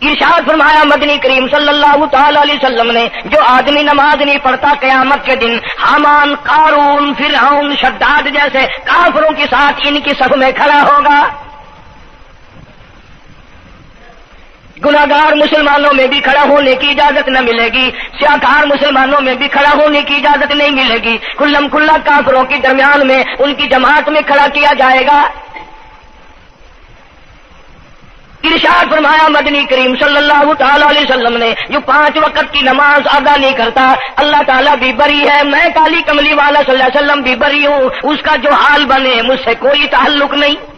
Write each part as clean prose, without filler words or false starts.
ارشاد فرمایا مدنی کریم صلی اللہ تعالی علیہ وسلم نے، جو آدمی نماز نہیں پڑھتا قیامت کے دن حامان، قارون، فرعون، شداد جیسے کافروں کے ساتھ ان کی صف میں کھڑا ہوگا۔ گناہگار مسلمانوں میں بھی کھڑا ہونے کی اجازت نہ ملے گی، سیاکار مسلمانوں میں بھی کھڑا ہونے کی اجازت نہیں ملے گی، کلم کھلا کافروں کے درمیان میں ان کی جماعت میں کھڑا کیا جائے گا۔ ارشاد فرمایا مدنی کریم صلی اللہ تعالی علیہ وسلم نے، جو 5 وقت کی نماز ادا نہیں کرتا اللہ تعالیٰ بھی بری ہے، میں کالی کملی والا صلی اللہ علیہ وسلم بھی بری ہوں، اس کا جو حال بنے مجھ سے کوئی تعلق نہیں۔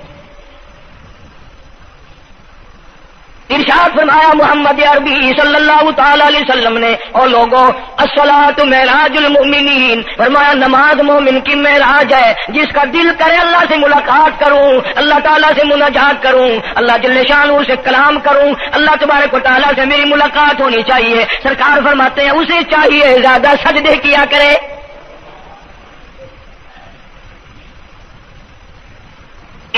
ارشاد فرمایا محمد عربی صلی اللہ تعالی علیہ وسلم نے، اور لوگوں الصلاۃ معراج المؤمنین، فرمایا نماز مومن کی معراج ہے، جس کا دل کرے اللہ سے ملاقات کروں، اللہ تعالیٰ سے مناجات کروں، اللہ جل شانہ سے کلام کروں، اللہ تبارک و تعالیٰ سے میری ملاقات ہونی چاہیے۔ سرکار فرماتے ہیں اسے چاہیے زیادہ سجدے کیا کرے۔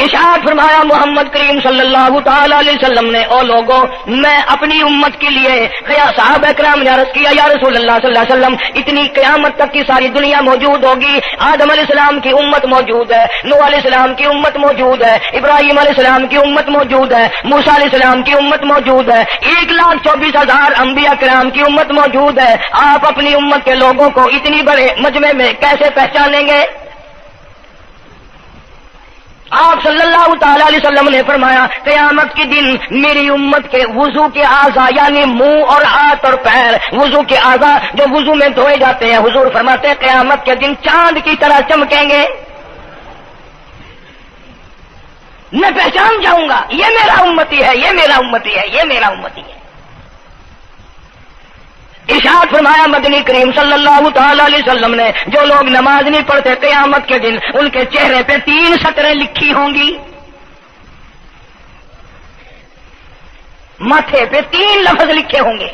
ارشاد فرمایا محمد کریم صلی اللہ تعالی علیہ وسلم نے، او لوگوں میں اپنی امت کے لیے صحابہ اکرام نے عرض کیا یا رسول اللہ صلی اللہ علیہ وسلم اتنی قیامت تک کی ساری دنیا موجود ہوگی، آدم علیہ السلام کی امت موجود ہے، نوح علیہ السلام کی امت موجود ہے، ابراہیم علیہ السلام کی امت موجود ہے، موسیٰ علیہ السلام کی امت موجود ہے، 1,24,000 انبیاء کرام کی امت موجود ہے، آپ اپنی امت کے لوگوں کو اتنی بڑے مجمع میں کیسے پہچانیں گے؟ آپ صلی اللہ تعالی علیہ وسلم نے فرمایا قیامت کے دن میری امت کے وضو کے اعضاء یعنی منہ اور ہاتھ اور پیر، وضو کے اعضاء جو وضو میں دھوئے جاتے ہیں، حضور فرماتے ہیں قیامت کے دن چاند کی طرح چمکیں گے، میں پہچان جاؤں گا یہ میرا امتی ہے، یہ میرا امتی ہے، یہ میرا امتی ہے۔ ارشاد فرمایا مدنی کریم صلی اللہ تعالی علیہ وسلم نے، جو لوگ نماز نہیں پڑھتے قیامت کے دن ان کے چہرے پہ 3 سطریں لکھی ہوں گی، ماتھے پہ 3 لفظ لکھے ہوں گے۔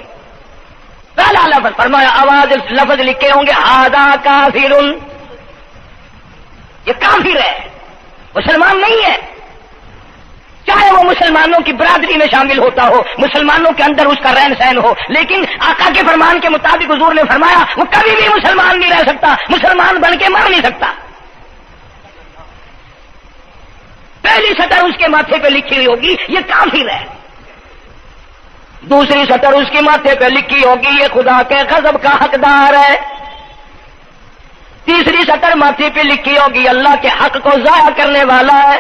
پہلا لفظ فرمایا آواز لفظ لکھے ہوں گے ھذا کافر، یہ کافر ہے، مسلمان نہیں ہے، چاہے وہ مسلمانوں کی برادری میں شامل ہوتا ہو، مسلمانوں کے اندر اس کا رہن سہن ہو، لیکن آقا کے فرمان کے مطابق حضور نے فرمایا وہ کبھی بھی مسلمان نہیں رہ سکتا، مسلمان بن کے مر نہیں سکتا۔ پہلی سطر اس کے ماتھے پہ لکھی ہوئی ہوگی یہ کافر ہے، دوسری سطر اس کے ماتھے پہ لکھی ہوگی یہ خدا کے غضب کا حقدار ہے، تیسری سطر ماتھے پہ لکھی ہوگی اللہ کے حق کو ضائع کرنے والا ہے۔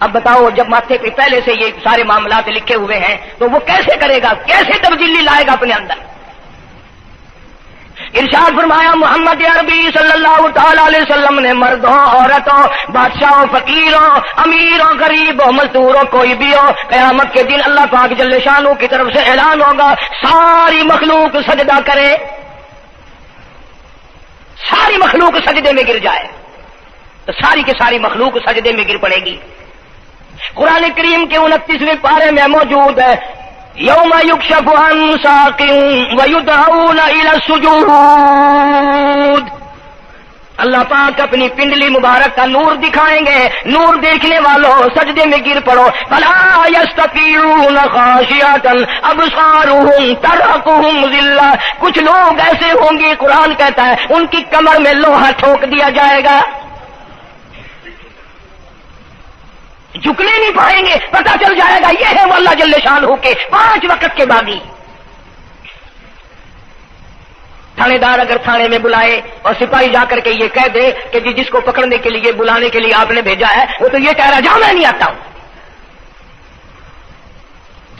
اب بتاؤ جب ماتھے پہ پہلے سے یہ سارے معاملات لکھے ہوئے ہیں تو وہ کیسے کرے گا، کیسے تبدیلی لائے گا اپنے اندر؟ ارشاد فرمایا محمد عربی صلی اللہ تعالی علیہ وسلم نے، مردوں عورتوں بادشاہوں فقیروں امیروں غریبوں مزدوروں کوئی بھی ہو، قیامت کے دن اللہ پاک جل شانہ کی طرف سے اعلان ہوگا ساری مخلوق سجدہ کرے، ساری مخلوق سجدے میں گر جائے تو ساری کی ساری مخلوق سجدے میں گر پڑے گی۔ قرآن کریم کے 29ویں پارے میں موجود ہے یوم یکشف عن ساق ویدعون الی السجود، اللہ پاک اپنی پنڈلی مبارک کا نور دکھائیں گے، نور دیکھنے والوں سجدے میں گر پڑو، فلا یستطیعون خاشعۃ ابصارهم ترهقهم ذلہ، کچھ لوگ ایسے ہوں گے قرآن کہتا ہے ان کی کمر میں لوہا ٹھوک دیا جائے گا، جھکنے نہیں پائیں گے، پتہ چل جائے گا یہ ہے وہ اللہ جل شانہ کے 5 وقت کے باغی۔ تھانے دار اگر تھانے میں بلائے اور سپاہی جا کر کے یہ کہہ دے کہ جی جس کو پکڑنے کے لیے بلانے کے لیے آپ نے بھیجا ہے وہ تو یہ کہہ رہا جا میں نہیں آتا ہوں،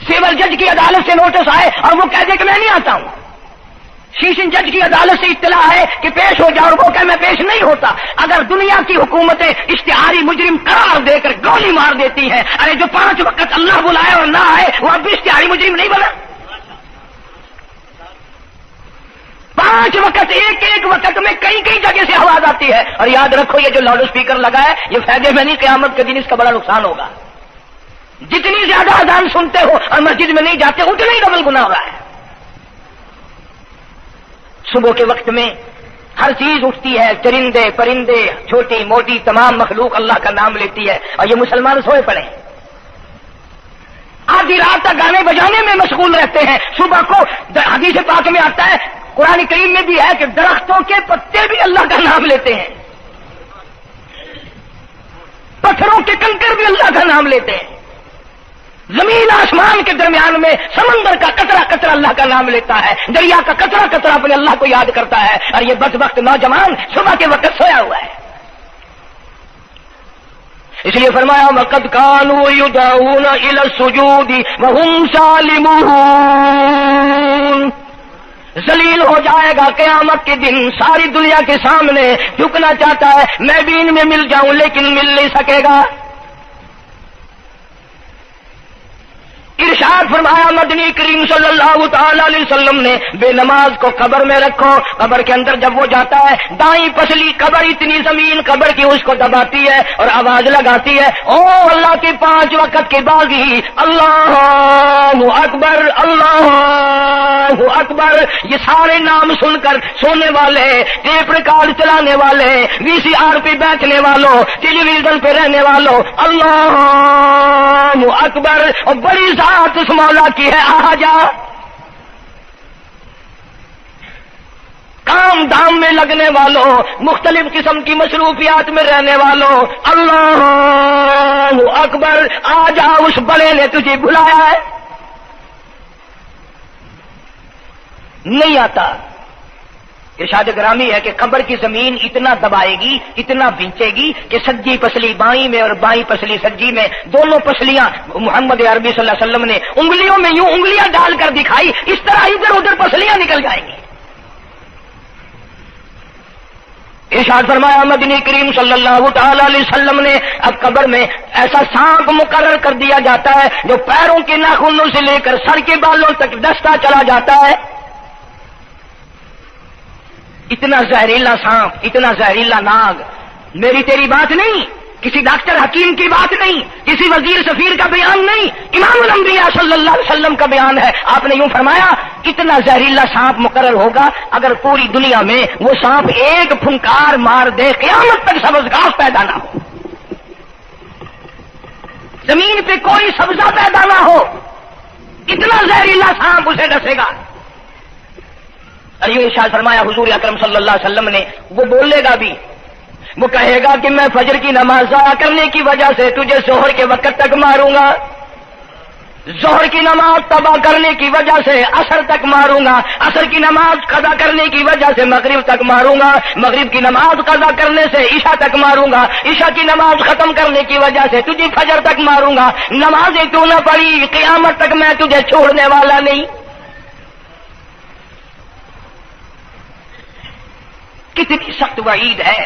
سول جج کی عدالت سے نوٹس آئے اور وہ کہہ دے کہ میں نہیں آتا ہوں، سیشن جج کی عدالت سے اطلاع ہے کہ پیش ہو جاؤ، وہ کہ میں پیش نہیں ہوتا، اگر دنیا کی حکومتیں اشتہاری مجرم قرار دے کر گولی مار دیتی ہیں، ارے جو 5 وقت اللہ بلائے اور نہ آئے وہ اب بھی اشتہاری مجرم نہیں بنا؟ 5 وقت ایک وقت میں کئی جگہ سے آواز آتی ہے، اور یاد رکھو یہ جو لاؤڈ اسپیکر لگا ہے یہ فائدے میں نہیں، قیامت کے دن اس کا بڑا نقصان ہوگا، جتنی زیادہ اذان سنتے ہو اور مسجد میں نہیں جاتے اتنا ہی ڈبل گناہ ہو رہا ہے۔ صبح کے وقت میں ہر چیز اٹھتی ہے، چرندے پرندے چھوٹی موٹی تمام مخلوق اللہ کا نام لیتی ہے، اور یہ مسلمان سوئے پڑے ہیں، آدھی رات تک گانے بجانے میں مشغول رہتے ہیں. صبح کو حدیث پاک میں آتا ہے, قرآن کریم میں بھی ہے کہ درختوں کے پتے بھی اللہ کا نام لیتے ہیں, پتھروں کے کنکر بھی اللہ کا نام لیتے ہیں, زمین آسمان کے درمیان میں سمندر کا قطرہ قطرہ اللہ کا نام لیتا ہے, دریا کا قطرہ قطرہ اپنے اللہ کو یاد کرتا ہے. اور یہ بدبخت نوجوان صبح کے وقت سویا ہوا ہے. اس لیے فرمایا وَقَدْ كَانُوا يُدْعَوْنَ إِلَى السُّجُودِ وَهُمْ سَالِمُونَ. ذلیل ہو جائے گا قیامت کے دن, ساری دنیا کے سامنے جھکنا چاہتا ہے, میں بھی ان میں مل جاؤں لیکن مل نہیں سکے گا. ارشاد فرمایا مدنی کریم صلی اللہ تعالی علیہ وسلم نے, بے نماز کو قبر میں رکھو. قبر کے اندر جب وہ جاتا ہے, دائیں پسلی قبر اتنی زمین قبر کی اس کو دباتی ہے اور آواز لگاتی ہے, او اللہ کی 5 وقت کی باغی, اللہ اکبر اللہ اکبر. یہ سارے نام سن کر سونے والے, ٹیپ ریکارڈ چلانے والے, VCR پہ بیٹھنے والوں, ٹیلی ویژن پہ رہنے والوں, اللہ اکبر. اور بڑی ذات اس مولا کی ہے, آ جا. کام دھام میں لگنے والوں, مختلف قسم کی مصروفیات میں رہنے والوں, اللہ اکبر. آ جا, اس بڑے نے تجھے بلایا ہے. نہیں آتا. ارشاد گرامی ہے کہ قبر کی زمین اتنا دبائے گی, اتنا بھینچے گی کہ سجی پسلی بائیں میں اور بائیں پسلی سجی میں, دونوں پسلیاں محمد عربی صلی اللہ علیہ وسلم نے انگلیوں میں یوں انگلیاں ڈال کر دکھائی, اس طرح ادھر ادھر پسلیاں نکل جائیں گی. ارشاد فرمایا مدنی کریم صلی اللہ تعالی علیہ وسلم نے, اب قبر میں ایسا سانپ مقرر کر دیا جاتا ہے جو پیروں کے ناخنوں سے لے کر سر کے بالوں تک ڈستا چلا جاتا ہے. اتنا زہریلا سانپ, اتنا زہریلا ناگ. میری تیری بات نہیں, کسی ڈاکٹر حکیم کی بات نہیں, کسی وزیر سفیر کا بیان نہیں, امام الانبیاء صلی اللہ علیہ وسلم کا بیان ہے. آپ نے یوں فرمایا اتنا زہریلا سانپ مقرر ہوگا, اگر پوری دنیا میں وہ سانپ ایک پھنکار مار دے قیامت تک سبز گھاس پیدا نہ ہو, زمین پہ کوئی سبزہ پیدا نہ ہو, اتنا زہریلا سانپ اسے ڈسے گا. ایو ارشاد فرمایا حضور اکرم صلی اللہ علیہ وسلم نے, وہ بولے گا بھی, وہ کہے گا کہ میں فجر کی نماز ضائع کرنے کی وجہ سے تجھے ظہر کے وقت تک ماروں گا, ظہر کی نماز تباہ کرنے کی وجہ سے عصر تک ماروں گا, عصر کی نماز قضا کرنے کی وجہ سے مغرب تک ماروں گا, مغرب کی نماز قضا کرنے سے عشاء تک ماروں گا, عشاء کی نماز ختم کرنے کی وجہ سے تجھے فجر تک ماروں گا. نمازیں تو نہ پڑھی, قیامت تک میں تجھے چھوڑنے والا نہیں. کتنی سخت وعید ہے,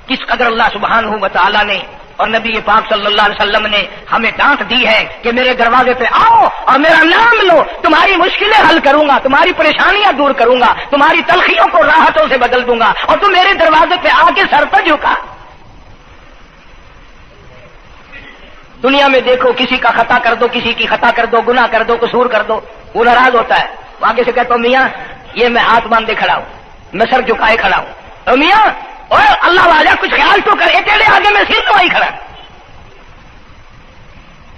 کس قدر اللہ سبحانہ و تعالیٰ نے اور نبی پاک صلی اللہ علیہ وسلم نے ہمیں ڈانٹ دی ہے کہ میرے دروازے پہ آؤ اور میرا نام لو, تمہاری مشکلیں حل کروں گا, تمہاری پریشانیاں دور کروں گا, تمہاری تلخیوں کو راحتوں سے بدل دوں گا, اور تم میرے دروازے پہ آ کے سر پر جھکا. دنیا میں دیکھو, کسی کا خطا کر دو, کسی کی خطا کر دو, گناہ کر دو, قصور کر دو, وہ ناراض ہوتا ہے. آگے سے کہتا ہوں میاں یہ میں ہاتھ باندھے کھڑا ہوں, میں سر جھکائے کھڑا ہوں, اور میاں اور اللہ والا کچھ خیال تو کر, تیرے آگے میں سر نوائی کھڑا,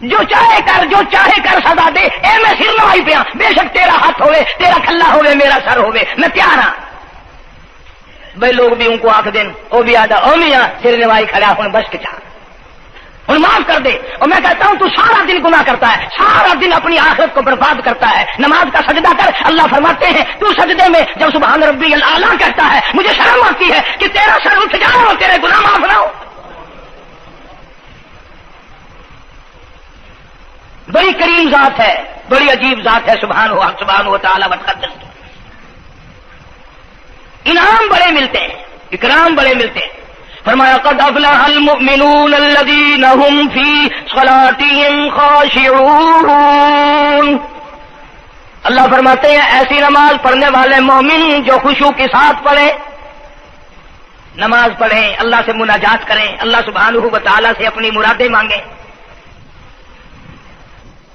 جو چاہے کر, جو چاہے کر سزا دے, اے میں سر نوائی پہ, بے شک تیرا ہاتھ ہوئے, تیرا کھلا ہوئے, میرا سر ہوئے, میں تیار ہاں. بھائی لوگ بھی ان کو آنکھ دین, وہ بھی آدھا او میاں سر نوائی کھڑا ہوں, بس کچھ اور معاف کر دے. اور میں کہتا ہوں تو سارا دن گناہ کرتا ہے, سارا دن اپنی آخرت کو برباد کرتا ہے. نماز کا سجدہ کر, اللہ فرماتے ہیں تو سجدے میں جب سبحان ربی الاعلیٰ کہتا ہے مجھے شرم آتی ہے کہ تیرا سر اٹھ جاؤ اور تیرے گناہ معاف نہ ہو. بڑی کریم ذات ہے, بڑی عجیب ذات ہے سبحانہ و تعالیٰ وتقدس. انعام بڑے ملتے ہیں, اکرام بڑے ملتے ہیں. فرمایا قد افلح المؤمنون الذين هم في صلاتهم خاشعون. اللہ فرماتے ہیں ایسی نماز پڑھنے والے مومن جو خشوع کے ساتھ پڑھیں, نماز پڑھیں, اللہ سے مناجات کریں, اللہ سبحانہ و تعالیٰ سے اپنی مرادیں مانگیں.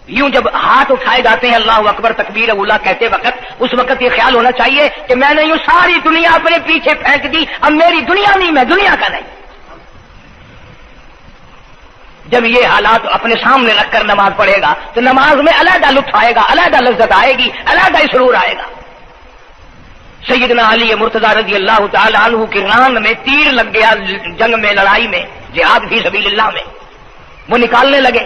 یوں جب ہاتھ اٹھائے جاتے ہیں اللہ اکبر تکبیر اولا کہتے وقت, اس وقت یہ خیال ہونا چاہیے کہ میں نے یوں ساری دنیا اپنے پیچھے پھینک دی, اب میری دنیا نہیں, میں دنیا کا نہیں. جب یہ حالات اپنے سامنے رکھ کر نماز پڑھے گا تو نماز میں علیحدہ لطف آئے گا، علیحدہ لذت آئے گی، علیحدہ سرور آئے گا۔ سیدنا علی مرتضی رضی اللہ تعالی عنہ کی ران میں تیر لگ گیا جنگ میں، لڑائی میں، جہاد فی سبیل اللہ میں، وہ نکالنے لگے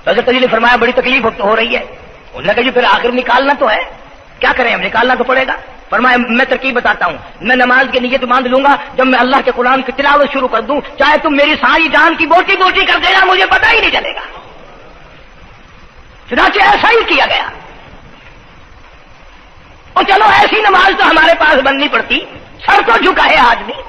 تو حضرت علی نے فرمایا بڑی تکلیف ہو رہی ہے۔ انہوں نے کہا جی پھر آخر نکالنا تو ہے، کیا کریں ہم، نکالنا تو پڑے گا۔ فرمایا میں ترکیب بتاتا ہوں، میں نماز کی نیت باندھ لوں گا، جب میں اللہ کے قرآن کی تلاوت شروع کر دوں چاہے تم میری ساری جان کی بوٹی بوٹی کر دینا، مجھے پتہ ہی نہیں چلے گا۔ چنانچہ ایسا ہی کیا گیا۔ اور چلو ایسی نماز تو ہمارے پاس بننی پڑتی، سر تو جھکا ہے آدمی۔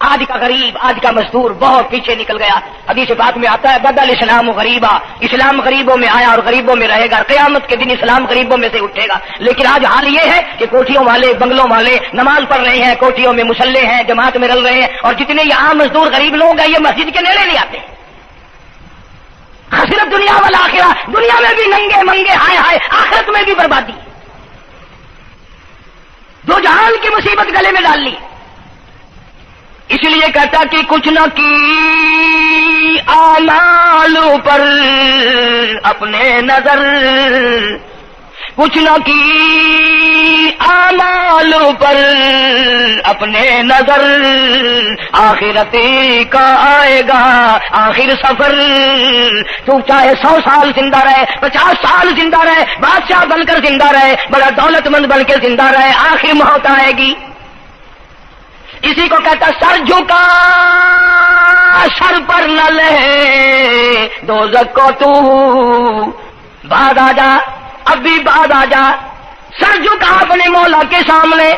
آج کا غریب، آج کا مزدور بہت پیچھے نکل گیا۔ حدیث پاک میں آتا ہے بدل اسلام غریبا، اسلام غریبوں میں آیا اور غریبوں میں رہے گا، قیامت کے دن اسلام غریبوں میں سے اٹھے گا۔ لیکن آج حال یہ ہے کہ کوٹھیوں والے، بنگلوں والے نماز پڑھ رہے ہیں، کوٹھیوں میں مصلے ہیں، جماعت میں رل رہے ہیں، اور جتنے یہ عام مزدور غریب لوگ ہیں یہ مسجد کے نیڑے نہیں آتے۔ خسرت دنیا والا آخرہ، دنیا میں بھی ننگے منگے، ہائے ہائے، آخرت میں بھی بربادی، دو جہان کی مصیبت گلے میں ڈال لی۔ اس لیے کہتا کہ کچھ نہ کی اعمال پر اپنے نظر، کچھ نہ کی اعمال پر اپنے نظر، آخرت کا آئے گا آخر سفر۔ تو چاہے 100 سال زندہ رہے، 50 سال زندہ رہے، بادشاہ بن کر زندہ رہے، بڑا دولت مند بن کے زندہ رہے، آخر موت آئے گی۔ اسی کو کہتا سر جھکا سر پر نہ لے دوزخ کو تو، بعد آ جا، اب بھی بعد آ جا، سر جھکا اپنے مولا کے سامنے۔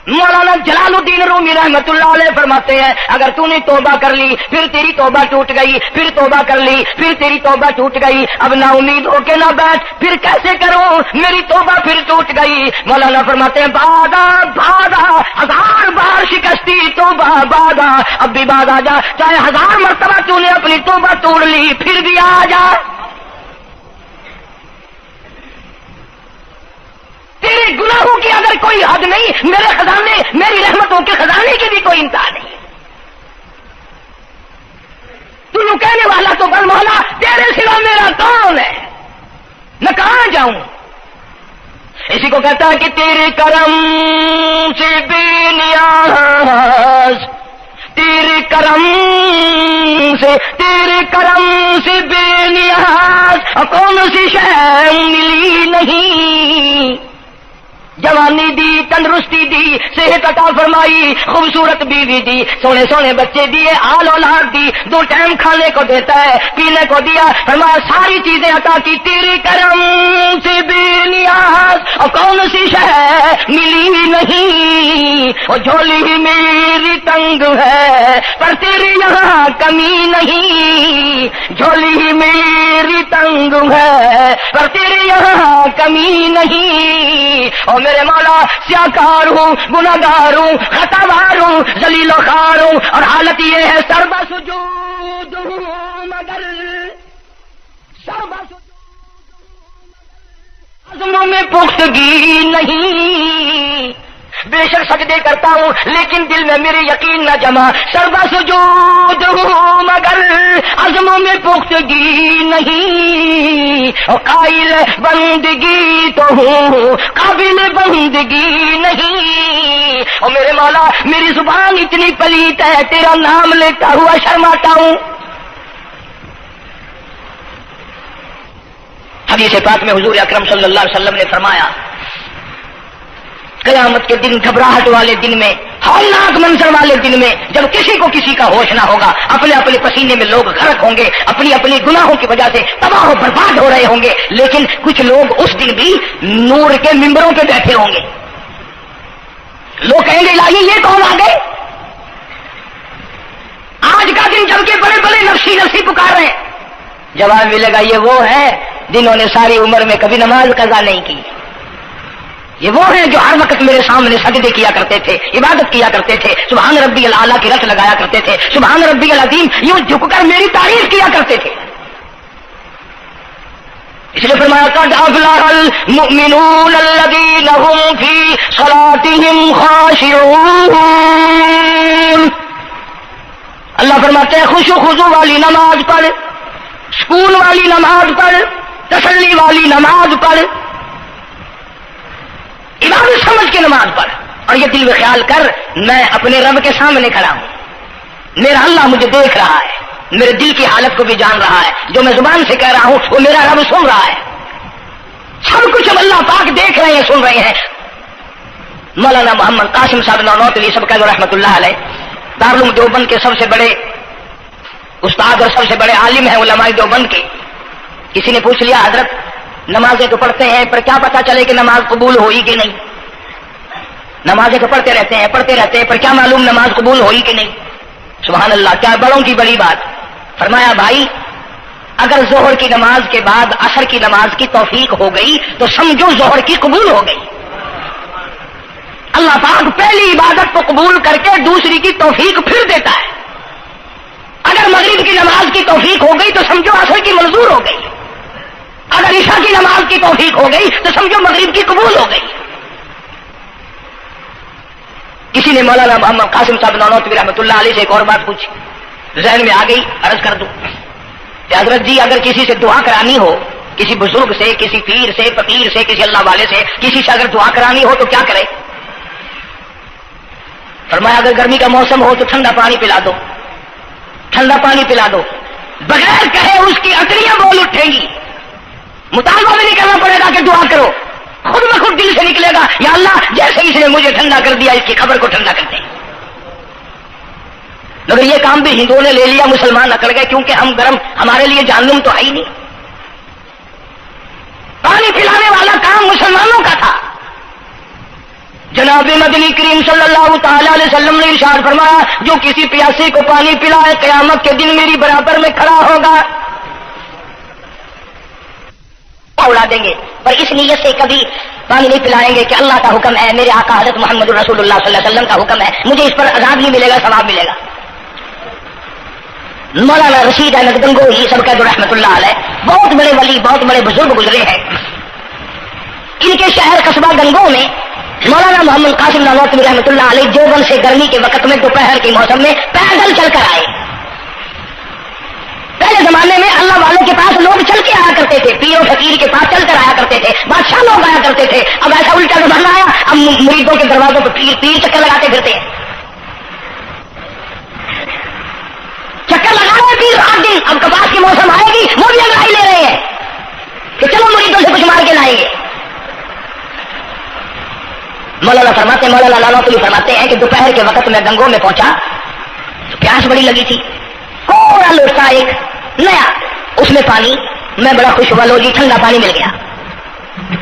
مولانا جلال الدین رومی رحمت اللہ علیہ فرماتے ہیں اگر تو نے توبہ کر لی، پھر تیری توبہ ٹوٹ گئی، پھر توبہ کر لی، پھر تیری توبہ ٹوٹ گئی، اب نا امید ہو کے نہ بیٹھ، پھر کیسے کروں، میری توبہ پھر ٹوٹ گئی۔ مولانا فرماتے ہیں بادا بادا، 1000 بار شکستی توبہ بادا، اب بھی بعد آ جا، چاہے 1000 مرتبہ تو نے اپنی توبہ توڑ لی، پھر بھی آ جا۔ تیرے گناہوں کی اگر کوئی حد نہیں، میرے خزانے، میری رحمتوں کے خزانے کی بھی کوئی انتہا نہیں۔ تو یوں کہنے والا تو بل مولا تیرے سوا میرا کون ہے، میں کہاں جاؤں۔ اسی کو کہتا ہے کہ تیرے کرم سے بے نیاز، تیرے کرم سے بے نیاز، کون سی شے ملی نہیں۔ جوانی دی، تندرستی دی، صحت عطا فرمائی، خوبصورت بیوی دی، سونے سونے بچے دیے، آل اولاد دی، 2 ٹائم کھانے کو دیتا ہے، پینے کو دیا، فرمایا ساری چیزیں عطا کی، تیرے کرم سے بے نیاز، اور کون سی شے ملی نہیں۔ اور جھولی ہی میری تنگ ہے پر تیرے یہاں کمی نہیں، جھولی ہی میری تنگ ہے پر تیرے یہاں کمی نہیں۔ اور میرے مولا سیاکار ہوں، گناہگار ہوں، خطاوار ہوں، ذلیل و خوار ہوں، اور حالت یہ ہے سربا سجود ہوں مگر، سربا سجود عزموں میں پختگی نہیں۔ بے شک سجدے کرتا ہوں لیکن دل میں میرے یقین نہ جمع، سربا سجود ہوں مگر عزموں میں پختگی نہیں۔ اور قائل بندگی تو ہوں قابل بندگی نہیں۔ اور میرے مولا میری زبان اتنی پلیت ہے تیرا نام لیتا ہوا شرماتا ہوں۔ حدیث پاک میں حضور اکرم صلی اللہ علیہ وسلم نے فرمایا قیامت کے دن، گھبراہٹ والے دن میں، ہولناک منظر والے دن میں، جب کسی کو کسی کا ہوش نہ ہوگا، اپنے اپنے پسینے میں لوگ غرق ہوں گے، اپنی اپنی گناہوں کی وجہ سے تباہ و برباد ہو رہے ہوں گے، لیکن کچھ لوگ اس دن بھی نور کے ممبروں پہ بیٹھے ہوں گے۔ لوگ کہیں گے الہی یہ کون آ گئے؟ آج کا دن جب کہ بڑے بڑے نفسی نفسی پکار رہے ہیں، جواب ملے گا یہ وہ ہے جنہوں نے ساری عمر میں کبھی نماز قضا نہیں کی، یہ وہ ہیں جو ہر وقت میرے سامنے سجدے کیا کرتے تھے، عبادت کیا کرتے تھے، سبحان ربی الاعلیٰ کی رٹ لگایا کرتے تھے، سبحان ربی العظیم یوں جھک کر میری تعریف کیا کرتے تھے۔ اس لیے فرمایا قد افلح المؤمنون الذین هم فی صلاتهم خاشعون۔ اللہ فرماتے ہیں خوشو خضو والی نماز پڑھ، سکون والی نماز پڑھ، تسلی والی نماز پڑھ، عبادت سمجھ کے نماز پڑھ، اور یہ دل میں خیال کر میں اپنے رب کے سامنے کھڑا ہوں، میرا اللہ مجھے دیکھ رہا ہے، میرے دل کی حالت کو بھی جان رہا ہے، جو میں زبان سے کہہ رہا ہوں وہ میرا رب سن رہا ہے، سب کچھ ہم اللہ پاک دیکھ رہے ہیں، سن رہے ہیں۔ مولانا محمد قاسم صاحب نانوتوی سب کا رحمۃ اللہ علیہ دارالعلوم دیوبند کے سب سے بڑے استاد اور سب سے بڑے عالم ہیں علماء دیوبند کے۔ کسی نے پوچھ لیا حضرت نمازیں تو پڑھتے ہیں پر کیا پتا چلے کہ نماز قبول ہوئی کہ نہیں؟ نمازیں تو پڑھتے رہتے ہیں پر کیا معلوم نماز قبول ہوئی کہ نہیں؟ سبحان اللہ، کیا بڑوں کی بڑی بات۔ فرمایا بھائی اگر ظہر کی نماز کے بعد عصر کی نماز کی توفیق ہو گئی تو سمجھو ظہر کی قبول ہو گئی۔ اللہ پاک پہلی عبادت کو قبول کر کے دوسری کی توفیق پھر دیتا ہے۔ اگر مغرب کی نماز کی توفیق ہو گئی تو سمجھو عصر کی منظور ہو گئی، اگر عشاء کی نماز کی توفیق ہو گئی تو سمجھو مغرب کی قبول ہو گئی۔ کسی نے مولانا محمد قاسم صاحب نانوتوی رحمۃ اللہ علیہ سے ایک اور بات پوچھی، ذہن میں آ گئی، عرض کر دوں کہ حضرت جی اگر کسی سے دعا کرانی ہو، کسی بزرگ سے، کسی پیر سے، فقیر سے، کسی اللہ والے سے، کسی سے اگر دعا کرانی ہو تو کیا کرے؟ فرمایا اگر گرمی کا موسم ہو تو ٹھنڈا پانی پلا دو، ٹھنڈا پانی پلا دو، بغیر کہے اس کی اکڑیاں بول اٹھیں گی، مطالبہ بھی نہیں کرنا پڑے گا کہ دعا کرو، خود بخود دل سے نکلے گا یا اللہ جیسے اس نے مجھے ٹھنڈا کر دیا اس کی خبر کو ٹھنڈا کر دیں۔ مگر یہ کام بھی ہندوؤں نے لے لیا، مسلمان اکڑ گئے کیونکہ ہم گرم، ہمارے لیے جہنم تو ہے ہی نہیں۔ پانی پلانے والا کام مسلمانوں کا تھا۔ جناب مدنی کریم صلی اللہ تعالی علیہ وسلم نے ارشاد فرمایا جو کسی پیاسے کو پانی پلائے قیامت کے دن میری برابر میں کھڑا ہوگا، اڑا دیں گے، پر اس نیت سے کبھی پانی نہیں پلائیں گے کہ اللہ کا حکم ہے، میرے آقا حضرت محمد رسول اللہ صلی اللہ علیہ وسلم کا حکم ہے، مجھے اس پر عذاب نہیں ملے گا، ثواب ملے گا۔ مولانا رشید احمد گنگوہی سب کا رحمۃ اللہ علیہ بہت بڑے ولی، بہت بڑے بزرگ گزرے ہیں۔ ان کے شہر قصبہ گنگو میں مولانا محمد قاسم نانوتوی رحمۃ اللہ علیہ دیوبند سے گرمی کے وقت میں دوپہر کے موسم میں پیدل چل کر آئے۔ پہلے زمانے میں اللہ والوں کے پاس لوگ چل کے آیا کرتے تھے، پیر و فقیر کے پاس چل کر آیا کرتے تھے، بادشاہ لوگ آیا کرتے تھے۔ اب ایسا الٹا زمانہ آیا، اب مریدوں کے دروازوں پہ پیر چکر لگاتے پھرتے ہیں، چکر لگا رہے پیر رات دن۔ اب کپاس کے موسم آئے گی وہ بھی انگڑائی لے رہے ہیں کہ چلو مریدوں سے کچھ مار کے لائیں گے۔ مولانا نانوتوی فرماتے ہیں کہ دوپہر کے وقت میں گنگو میں پہنچا تو پیاس بڑی لگی تھی، کوڑا لوٹا ایک نیا، اس میں پانی، میں بڑا خوش ہوا، لو جی ٹھنڈا پانی مل گیا۔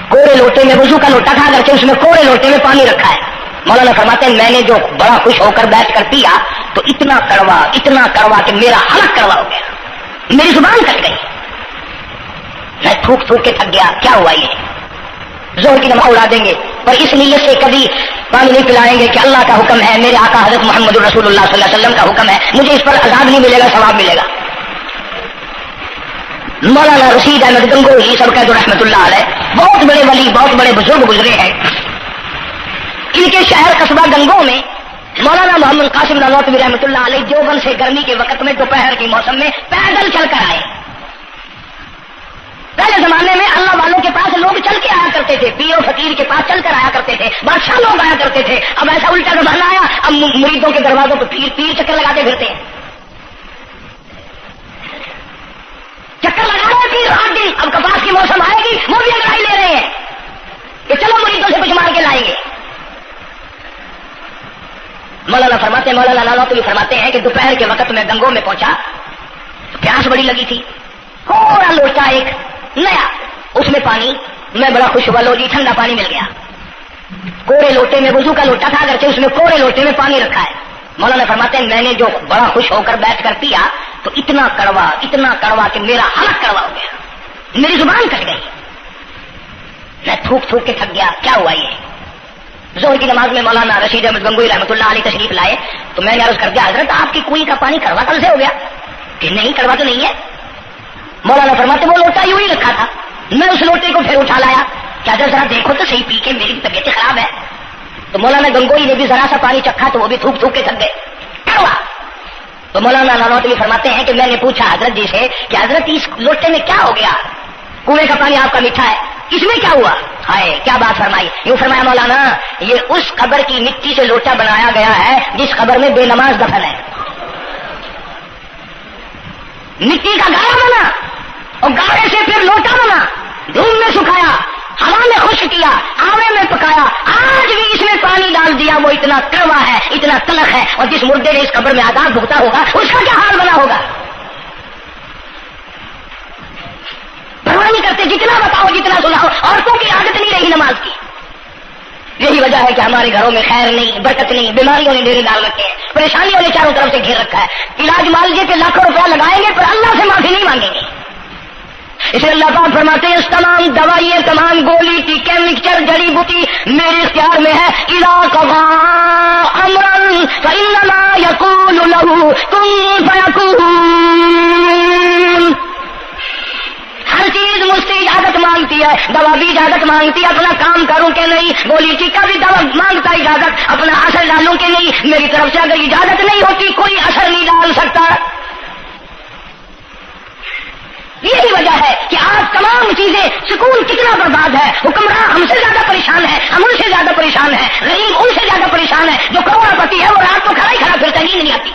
کوڑے لوٹے میں وضو کا لوٹا تھا، اگرچہ اس میں کوڑے لوٹے میں پانی رکھا ہے۔ مولانا فرماتے ہیں میں نے جو بڑا خوش ہو کر بیٹھ کر پیا تو اتنا کڑوا کہ میرا حلق کڑوا ہو گیا، میری زبان کٹ گئی، میں تھوک کے تھک گیا۔ کیا ہوا یہ؟ زہر کی نماز اڑا دیں گے، پر اس نیت سے کبھی پانی نہیں پلائیں گے کہ اللہ کا حکم ہے، میرے آقا حضرت محمد رسول اللہ صلی اللہ علیہ وسلم کا حکم ہے، مجھے اس پر عذاب نہیں ملے گا، ثواب ملے گا۔ مولانا رشید احمد گنگوہی سب کا رحمۃ اللہ علیہ بہت بڑے ولی، بہت بڑے بزرگ گزرے ہیں۔ ان کے شہر قصبہ گنگو میں مولانا محمد قاسم نانوتوی رحمۃ اللہ علیہ دیوبند سے گرمی کے وقت میں دوپہر کے موسم میں پیدل چل کر آئے۔ پہلے زمانے میں اللہ والوں کے پاس لوگ چل کے آیا کرتے تھے، پیر و فقیر کے پاس چل کر آیا کرتے تھے، بادشاہ لوگ آیا کرتے تھے۔ اب ایسا الٹا زمانہ آیا، اب مریدوں کے دروازوں پہ پیر چکر لگاتے پھرتے ہیں، چکر لگا رہے پیر رات دن۔ اب کپاس کی موسم آئے گی وہ بھی انگڑائی لے رہے ہیں کہ چلو مریدوں سے کچھ مار کے لائیں گے۔ مولانا نانوتوی فرماتے ہیں کہ دوپہر کے وقت میں گنگو میں پہنچا تو پیاس بڑی لگی تھی، کوڑا لوٹا ایک نیا، اس میں پانی، میں بڑا خوش ہوا، لو جی ٹھنڈا پانی مل گیا۔ کوڑے لوٹے میں وضو کا لوٹا تھا، اگرچہ اس میں کوڑے لوٹے میں پانی رکھا ہے۔ مولانا فرماتے ہیں میں نے جو بڑا خوش ہو کر بیٹھ کر پیا تو اتنا کڑوا کہ میرا حلق کڑوا ہو گیا، میری زبان کٹ گئی، میں تھوک کے تھک گیا۔ کیا ہوا یہ؟ زہر کی نماز میں مولانا رشید احمد گنگوہی رحمۃ اللہ علیہ تشریف لائے تو میں نے عرض کر دیا حضرت آپ کی کنویں کا پانی کڑوا کل سے ہو گیا؟ کہ نہیں کڑوا تو نہیں ہے۔ مولانا فرماتے وہ لوٹا یوں ہی رکھا تھا، میں اس لوٹے کو پھر اٹھا لایا کہ حضرت ذرا دیکھو تو صحیح، پی کے میری طبیعت خراب ہے۔ تو مولانا گنگوہی نے بھی ذرا سا پانی چکھا تو وہ بھی تھوک کے تھک گئے، کڑوا۔ تو مولانا نانوتوی فرماتے ہیں کہ میں نے پوچھا حضرت جی سے کہ حضرت اس لوٹے میں کیا ہو گیا؟ کنویں کا پانی آپ کا میٹھا ہے، اس میں کیا ہوا؟ ہائے کیا بات فرمائی! یوں فرمایا مولانا یہ اس قبر کی مٹی سے لوٹا بنایا گیا ہے جس قبر میں بے نماز دفن ہے. مٹی کا گاڑا بنا اور گاڑے سے پھر لوٹا بنا، دھوپ میں سکھایا، ہوا میں خشک کیا، آوے میں پکایا، آج بھی اس میں پانی ڈال دیا، وہ اتنا کڑوا ہے، اتنا تلخ ہے، اور جس مردے نے اس قبر میں عذاب بھگتا ہوگا اس کا کیا حال بنا ہوگا؟ پرواہ نہیں کرتے، جتنا بتاؤ جتنا سناؤ، عورتوں کی عادت نہیں رہی نماز کی. یہی وجہ ہے کہ ہمارے گھروں میں خیر نہیں، برکت نہیں، بیماریوں نے ڈیرے ڈال رکھے ہیں، پریشانیوں نے چاروں طرف سے گھیر رکھا ہے. علاج معالجے کے لاکھوں روپیہ لگائیں گے پر اللہ سے معافی نہیں مانگیں گے. اسے اللہ پاک فرماتے ہیں اس تمام دوائیں، تمام گولی ٹیکے مکسچر جڑی بوٹی میرے اختیار میں ہے. اذا قضى امرا فانما يقول له كن فيكون. ہر چیز مجھ سے اجازت مانگتی ہے، دوا بھی اجازت مانگتی ہے اپنا کام کروں کہ نہیں، گولی ٹیکا بھی دوا مانگتا ہے اجازت اپنا اثر ڈالوں کہ نہیں. میری طرف سے اگر اجازت نہیں ہوتی کوئی اثر نہیں ڈال سکتا. یہی وجہ ہے کہ آج تمام چیزیں، سکون کتنا برباد ہے، حکمراں ہم سے زیادہ پریشان ہے، ہم ان سے زیادہ پریشان ہے، غریب ان سے زیادہ پریشان ہے. جو کروڑ پتی ہے وہ رات کو کھڑا ہی کھڑا پھرتا، نیند نہیں آتی.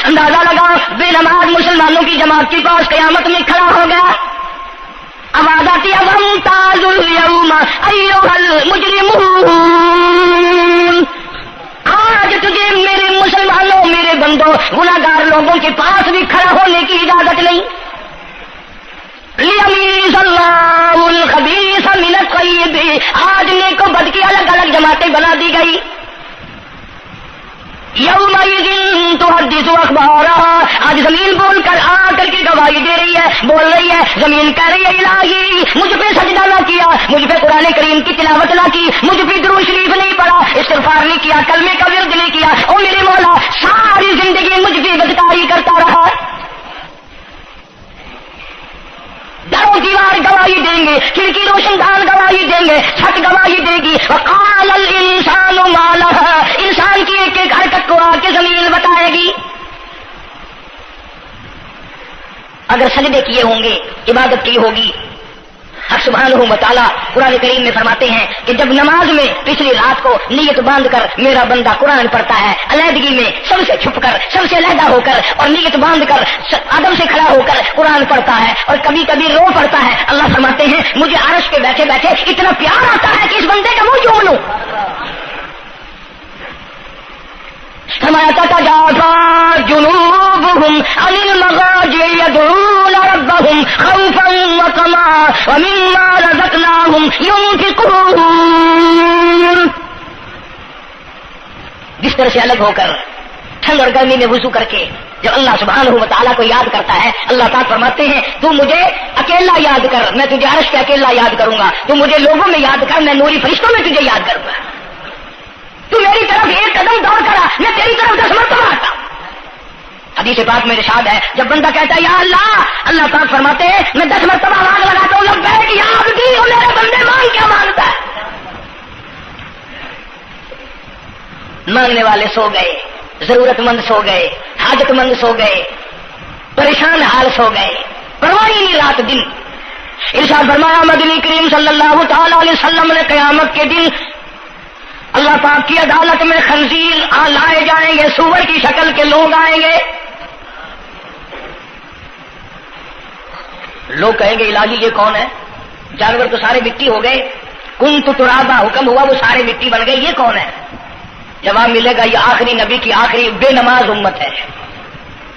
اندازہ لگا بے نماز مسلمانوں کی جماعت کے پاس قیامت میں کھڑا ہو گیا. آواز آتی ہے وامتاز اليوم ایھا المجرمون. آج تجھے میرے مسلمانوں، میرے بندوں، گناہگار لوگوں کے پاس بھی کھڑا ہونے کی اجازت نہیں. لیمیز اللہ الخبیث من الطیب. آج نیک و بد کی الگ الگ جماعتیں بنا دی گئی. یومئذ تحدث اخبارہا. آج زمین بول کر آ کر کے گواہی دے رہی ہے، بول رہی ہے. زمین کہہ رہی ہے الہی مجھ پہ سجدہ نہ کیا، مجھ پہ قرآن کریم کی تلاوت نہ کی، مجھ پہ درود شریف نہیں پڑھا، استغفار نہیں کیا، کلمے کا ورد نہیں کیا، او میرے مولا ساری زندگی مجھ پہ بدکاری کرتا رہا. دروں دیوار گواہی دیں گے، کھڑکی روشن دان گواہی دیں گے، چھت گواہی دے گی. وقال الانسان ما لها. انسان کی ایک ایک حرکت کو آ کے زمین بتائے گی. اگر سجدے کیے ہوں گے، عبادت کی ہوگی. حق سبحانہ و تعالیٰ قرآن کریم میں فرماتے ہیں کہ جب نماز میں پچھلی رات کو نیت باندھ کر میرا بندہ قرآن پڑھتا ہے، علیحدگی میں سب سے چھپ کر، سب سے علیحدہ ہو کر اور نیت باندھ کر ادب سے کھڑا ہو کر قرآن پڑھتا ہے اور کبھی کبھی رو پڑتا ہے، اللہ فرماتے ہیں مجھے عرش پہ بیٹھے بیٹھے اتنا پیار آتا ہے کہ اس بندے کا منہ چوم لوں. فرمایا تتجافى جنوبهم عن المضاجع يدعون ربهم خوفا وطمعا ومما رزقناهم ينفقون. بستر سے الگ ہو کر ٹھنڈ اور گرمی میں وضو کر کے جب اللہ سبحانہ و تعالیٰ کو یاد کرتا ہے، اللہ تعالیٰ فرماتے ہیں تو مجھے اکیلا یاد کر، میں تجھے عرش پہ اکیلا یاد کروں گا. تو مجھے لوگوں میں یاد کر، میں نوری فرشتوں میں تجھے یاد کروں گا. تو میری طرف ایک قدم دوڑ کرا، میں تیری طرف 10 مرتبہ آتا. حدیث پاک میں ارشاد ہے جب بندہ کہتا ہے یا اللہ، اللہ پاک فرماتے ہیں میں 10 مرتبہ آواز لگاتا ہوں لبیک یا عبدی، اور میرے بندے مانگ کیا مانگتا ہے. مانگنے والے سو گئے، ضرورت مند سو گئے، حاجت مند سو گئے، پریشان حال سو گئے، پرواہ نہیں رات دن. ارشاد فرمایا مدنی کریم صلی اللہ تعالی علیہ وسلم نے قیامت کے دن اللہ پاک کی عدالت میں خنزیر لائے جائیں گے، سور کی شکل کے لوگ آئیں گے. لوگ کہیں گے الہی یہ کون ہے؟ جانور تو سارے مٹی ہو گئے، کنت ترابا حکم ہوا وہ سارے مٹی بن گئے، یہ کون ہے؟ جواب ملے گا یہ آخری نبی کی آخری بے نماز امت ہے،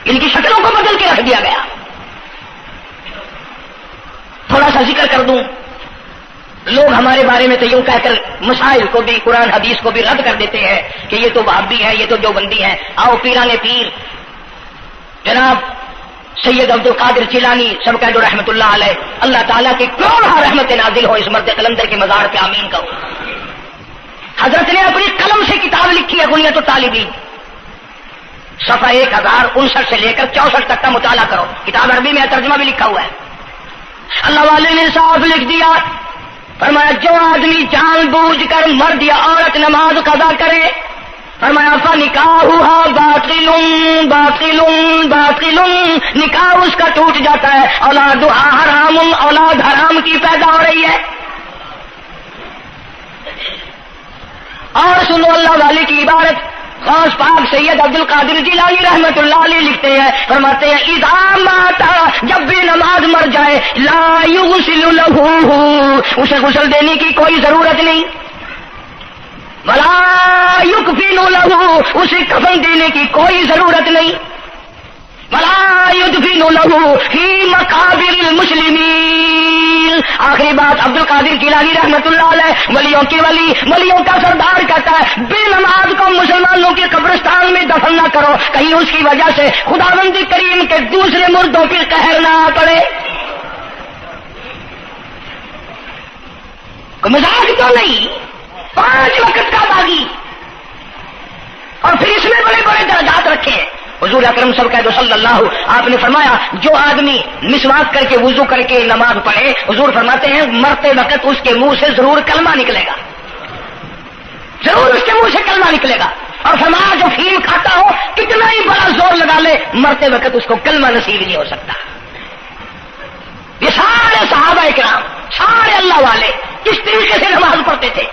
ان کی شکلوں کو بدل کے رکھ دیا گیا. تھوڑا سا ذکر کر دوں، لوگ ہمارے بارے میں تو یوں کہہ کر مسائل کو بھی، قرآن حدیث کو بھی رد کر دیتے ہیں کہ یہ تو وہابی ہے، یہ تو دیوبندی ہے. آؤ پیرانے پیر جناب سید عبد القادر جیلانی سب کہہ دو رحمت اللہ علیہ، اللہ تعالیٰ کی کروڑ رحمت نازل ہو اس مرد قلندر کے مزار پہ، آمین کہو. حضرت نے اپنی قلم سے کتاب لکھی ہے غنیۃ الطالبین، صفحہ 1059 سے لے کر 64 تک کا مطالعہ کرو. کتاب عربی میں ترجمہ بھی لکھا ہوا ہے. اللہ والے نے صاف لکھ دیا، فرمایا جو آدمی جان بوجھ کر مرد یا عورت نماز قضا کرے فرمایا فنکاحها باطل باطل باطل، نکاح اس کا ٹوٹ جاتا ہے، اولادها حرام، اولاد حرام کی پیدا ہو رہی ہے۔ اور سنو اللہ والے کی عبارت، غوث پاک سید عبد القادر جیلانی رحمت اللہ علیہ لکھتے ہیں، فرماتے ہیں اذا مات، جب بھی نماز مر جائے، لا یغسل له، اسے غسل دینے کی کوئی ضرورت نہیں، ولا یکفن له، اسے کفن دینے کی کوئی ضرورت نہیں، ولا یدفن له فی مقابر المسلمین۔ آخری بات عبد القادر جیلانی رحمت اللہ علیہ، ولیوں کی ولی، ولیوں کا سردار کہتا ہے بے نماز کو مسلمانوں کے قبرستان میں دفن نہ کرو، کہیں اس کی وجہ سے خداوند کریم کے دوسرے مردوں پہ قہر نہ پڑے۔ کوئی مذاق تو نہیں، 5 وقت کا باغی، اور پھر اس میں بڑے بڑے درجات رکھے ہیں۔ حضور اکرم صلی اللہ، آپ نے فرمایا جو آدمی مسواک کر کے وضو کر کے نماز پڑھے، حضور فرماتے ہیں مرتے وقت اس کے منہ سے ضرور کلمہ نکلے گا، ضرور اس کے منہ سے کلمہ نکلے گا۔ اور فرمایا جو فیم کھاتا ہو کتنا ہی بڑا زور لگا لے، مرتے وقت اس کو کلمہ نصیب نہیں ہو سکتا۔ یہ سارے صحابہ کرام، سارے اللہ والے کس طریقے سے نماز پڑھتے تھے۔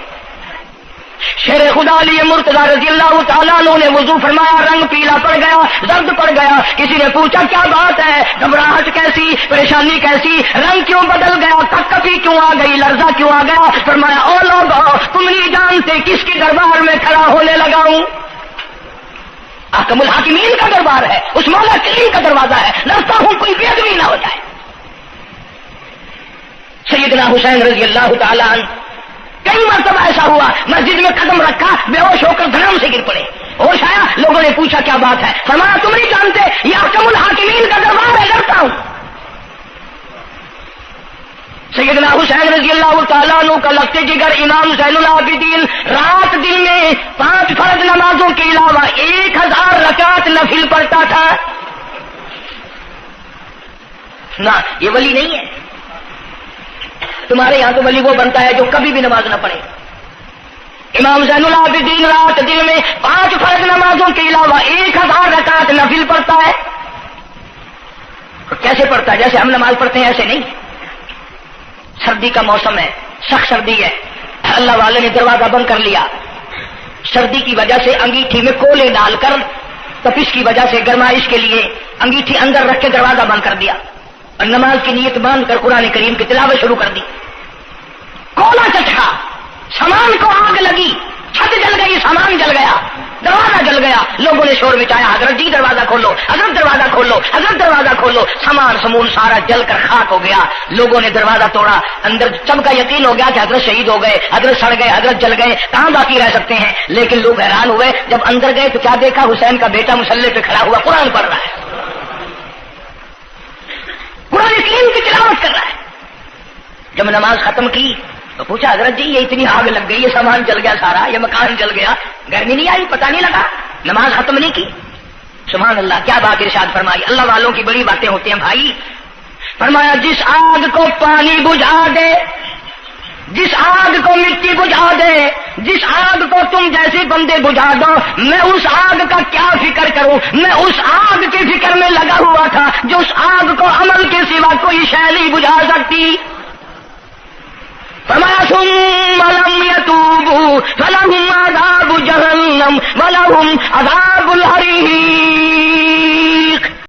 شیر خدا علی مرتضی رضی اللہ تعالیٰ عنہ نے وضو فرمایا، رنگ پیلا پڑ گیا، زرد پڑ گیا، کسی نے پوچھا کیا بات ہے، گھبراہٹ کیسی، پریشانی کیسی، رنگ کیوں بدل گیا، کپی کیوں آ گئی، لرزہ کیوں آ گیا؟ فرمایا او لوگو تم نہیں جانتے کس کے دربار میں کھڑا ہونے لگا ہوں، احکم الحاکمین کا دربار ہے، اس مولا کریم کا دروازہ ہے، ڈرتا ہوں کوئی بے ادبی نہ ہو جائے۔ سیدنا حسین رضی اللہ تعالیٰ عنہ کئی مرتبہ ایسا ہوا، مسجد میں قدم رکھا، بے ہوش ہو کر دھڑام سے گر پڑے، ہوش آیا، لوگوں نے پوچھا کیا بات ہے، فرمایا تم نہیں جانتے یہ احکم الحاکمین کا دربار ہے، ڈرتا ہوں۔ سیدنا حسین رضی اللہ تعالیٰ عنہ کا لگتے جگر امام زین العابدین رات دن میں 5 فرض نمازوں کے علاوہ 1000 رکعت نفل پڑھتا تھا۔ نہ یہ ولی نہیں ہے، تمہارے یہاں تو ولی وہ بنتا ہے جو کبھی بھی نماز نہ پڑھے۔ امام زین العابدین رات دن میں 5 فرض نمازوں کے علاوہ 1000 رکعت نفل پڑھتا ہے۔ کیسے پڑھتا ہے؟ جیسے ہم نماز پڑھتے ہیں ایسے نہیں۔ سردی کا موسم ہے، سخت سردی ہے، اللہ والے نے دروازہ بند کر لیا، سردی کی وجہ سے انگیٹھی میں کولے ڈال کر تپش کی وجہ سے گرمائش کے لیے انگیٹھی اندر رکھ کے دروازہ بند کر دیا اور نماز کی نیت باندھ کر قرآن کریم کی تلاوت شروع کر دی۔ کولا چچکا، سامان کو آگ لگی، چھت جل گئی، سامان جل گیا، دروازہ جل گیا، لوگوں نے شور مچایا حضرت جی دروازہ کھولو، حضرت دروازہ کھولو، حضرت دروازہ کھولو، سامان سمون سارا جل کر خاک ہو گیا۔ لوگوں نے دروازہ توڑا، اندر سب کا یقین ہو گیا کہ حضرت شہید ہو گئے، حضرت سڑ گئے، حضرت جل گئے، کہاں باقی رہ سکتے ہیں؟ لیکن لوگ حیران ہوئے، جب اندر گئے تو کیا دیکھا؟ حسین کا بیٹا مسلح پہ کھڑا ہوا قرآن پڑھ رہا ہے، قرآن کریم کی تلاوت کر رہا ہے۔ جب نماز ختم کی تو پوچھا حضرت جی یہ اتنی آگ لگ گئی، یہ سامان جل گیا سارا، یہ مکان جل گیا، گرمی نہیں آئی، پتہ نہیں لگا، نماز ختم نہیں کی؟ سبحان اللہ، کیا بات ارشاد فرمائی۔ اللہ والوں کی بڑی باتیں ہوتی ہیں بھائی۔ فرمایا جس آگ کو پانی بجھا دے، جس آگ کو مٹی بجھا دے، جس آگ کو تم جیسے بندے بجھا دو، میں اس آگ کا کیا فکر کروں؟ میں اس آگ کی فکر میں لگا ہوا تھا جو اس آگ کو عمل کے سوا کوئی شے نہیں بجھا سکتی۔ فرمایا ثم لم يتوبوا فلهم عذاب جہنم ولهم عذاب الحریق۔